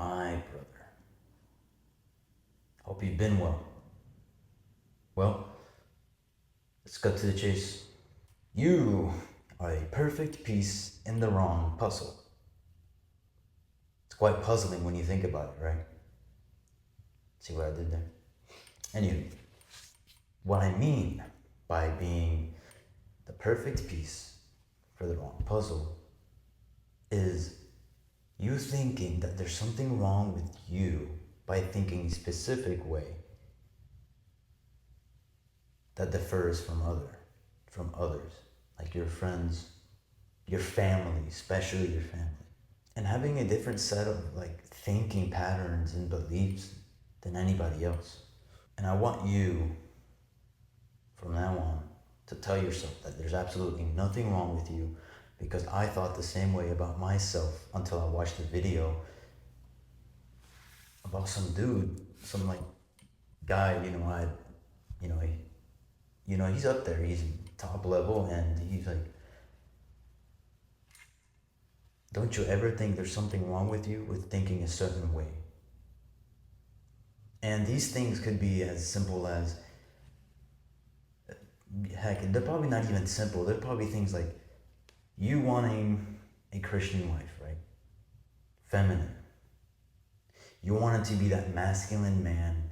My brother. Hope you've been well. Well, let's cut to the chase. You are a perfect piece in the wrong puzzle. It's quite puzzling when you think about it, right? See what I did there? Anyway, what I mean by being the perfect piece for the wrong puzzle is you thinking that there's something wrong with you by thinking a specific way that differs from others, like your friends, your family, especially your family. And having a different set of like thinking patterns and beliefs than anybody else. And I want you from now on to tell yourself that there's absolutely nothing wrong with you, because I thought the same way about myself until I watched a video about some dude, some like guy, he's up there, he's top level, and he's like, don't you ever think there's something wrong with you with thinking a certain way? And these things could be as simple as, heck, they're probably not even simple. They're probably things like you wanting a Christian wife, right? Feminine. You wanted to be that masculine man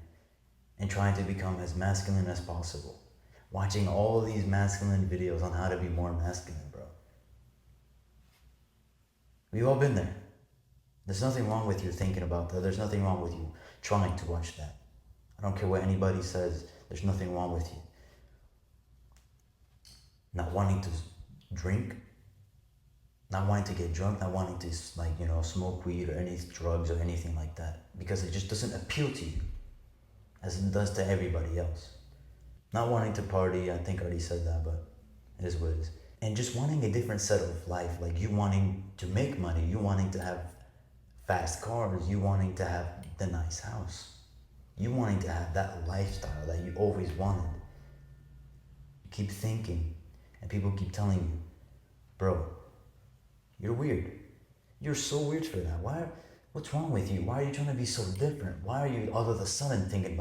and trying to become as masculine as possible. Watching all these masculine videos on how to be more masculine, bro. We've all been there. There's nothing wrong with you thinking about that. There's nothing wrong with you trying to watch that. I don't care what anybody says. There's nothing wrong with you not wanting to drink, not wanting to get drunk, not wanting to smoke weed or any drugs or anything like that, because it just doesn't appeal to you as it does to everybody else. Not wanting to party, I think I already said that, but it is what it is. And just wanting a different set of life, like you wanting to make money, you wanting to have fast cars, you wanting to have the nice house, you wanting to have that lifestyle that you always wanted. You keep thinking, and people keep telling you, bro, you're weird. You're so weird for that. What's wrong with you? Why are you trying to be so different? Why are you all of a sudden thinking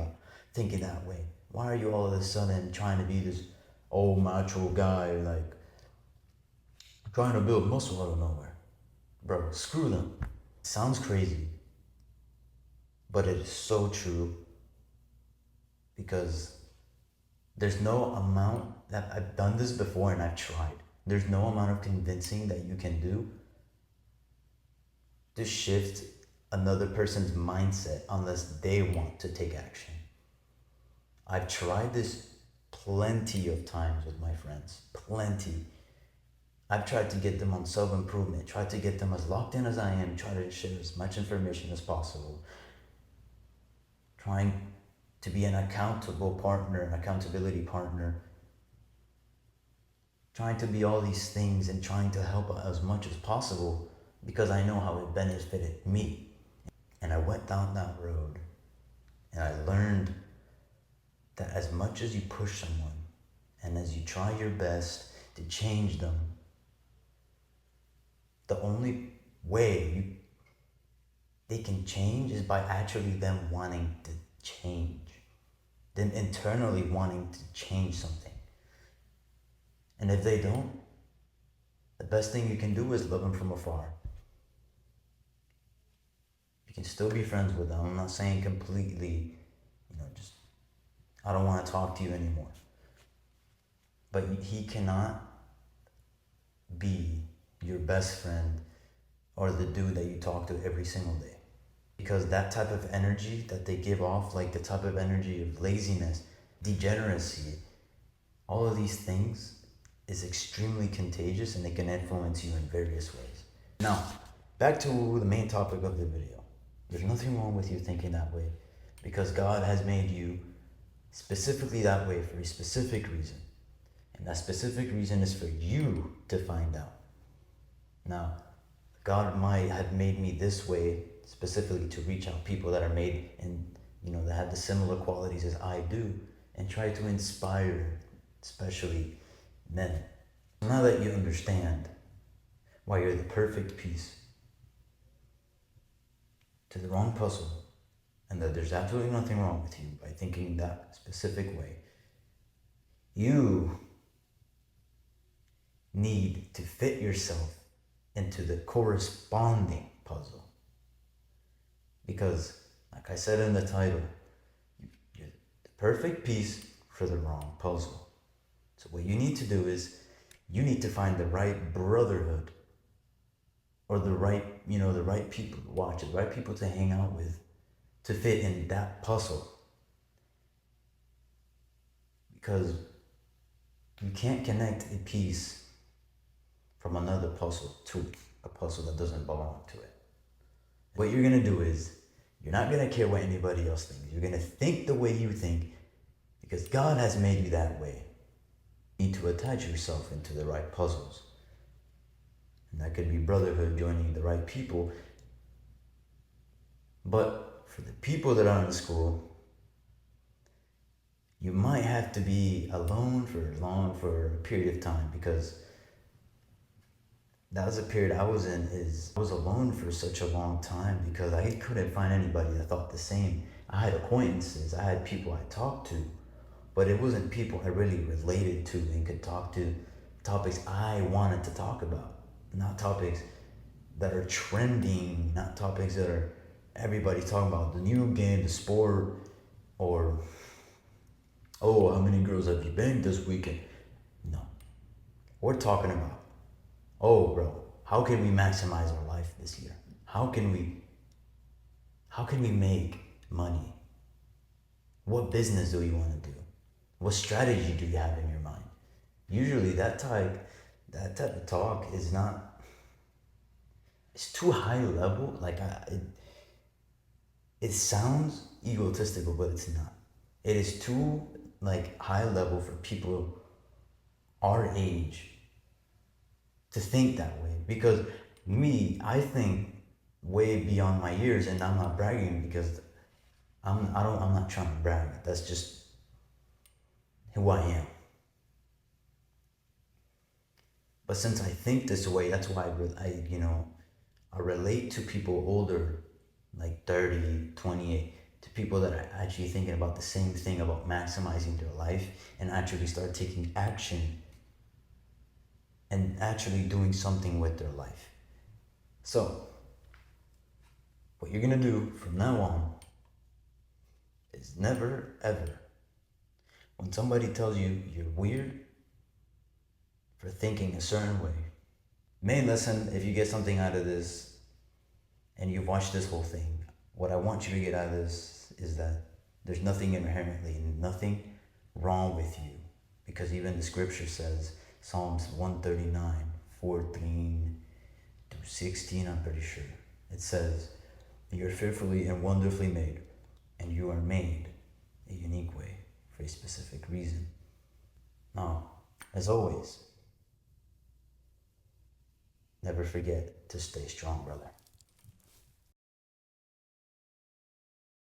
that way? Why are you all of a sudden trying to be this old macho guy, like trying to build muscle out of nowhere? Bro, screw them. Sounds crazy, but it is so true, because there's no amount that I've done this before and I've tried. There's no amount of convincing that you can do to shift another person's mindset unless they want to take action. I've tried this plenty of times with my friends. Plenty. I've tried to get them on self-improvement, tried to get them as locked in as I am, try to share as much information as possible. Trying to be an accountable partner, an accountability partner. Trying to be all these things and trying to help as much as possible, because I know how it benefited me. And I went down that road and I learned that as much as you push someone and as you try your best to change them, the only way they can change is by actually them wanting to change, them internally wanting to change something. And if they don't, the best thing you can do is love them from afar. You can still be friends with them. I'm not saying completely, just, I don't want to talk to you anymore. But he cannot be your best friend or the dude that you talk to every single day. Because that type of energy that they give off, like the type of energy of laziness, degeneracy, all of these things is extremely contagious, and it can influence you in various ways. Now, back to the main topic of the video. There's nothing wrong with you thinking that way, because God has made you specifically that way for a specific reason. And that specific reason is for you to find out. Now, God might have made me this way specifically to reach out people that are made and that have the similar qualities as I do, and try to inspire, especially men. Now that you understand why you're the perfect piece, to the wrong puzzle, and that there's absolutely nothing wrong with you by thinking that specific way, you need to fit yourself into the corresponding puzzle. Because, like I said in the title, you're the perfect piece for the wrong puzzle. So what you need to do is, you need to find the right brotherhood, or the right, the right people to watch, the right people to hang out with, to fit in that puzzle. Because you can't connect a piece from another puzzle to a puzzle that doesn't belong to it. What you're gonna do is, you're not gonna care what anybody else thinks. You're gonna think the way you think, because God has made you that way. You need to attach yourself into the right puzzles. And that could be brotherhood, joining the right people. But for the people that are in school, you might have to be alone for a period of time, because that was a period I was in. I was alone for such a long time because I couldn't find anybody that thought the same. I had acquaintances, I had people I talked to, but it wasn't people I really related to and could talk to topics I wanted to talk about. Not topics that are trending, not topics that are everybody's talking about, the new game, the sport, or, oh, how many girls have you banged this weekend? No. We're talking about, oh, bro, how can we maximize our life this year? How can we make money? What business do you want to do? What strategy do you have in your mind? Usually that type of talk is not, it's too high level. Like, it sounds egotistical, but it's not. It is too high level for people our age to think that way. Because me, I think way beyond my years, and I'm not bragging because I'm not trying to brag. That's just who I am. But since I think this way, that's why I relate to people older, like 30, 28, to people that are actually thinking about the same thing, about maximizing their life, and actually start taking action and actually doing something with their life. So, what you're gonna do from now on is never ever, when somebody tells you you're weird for thinking a certain way, main lesson, if you get something out of this and you've watched this whole thing, what I want you to get out of this is that there's nothing wrong with you. Because even the scripture says, Psalms 139, 14 to 16, I'm pretty sure. It says, you're fearfully and wonderfully made, and you are made a unique way for a specific reason. Now, as always, never forget to stay strong, brother.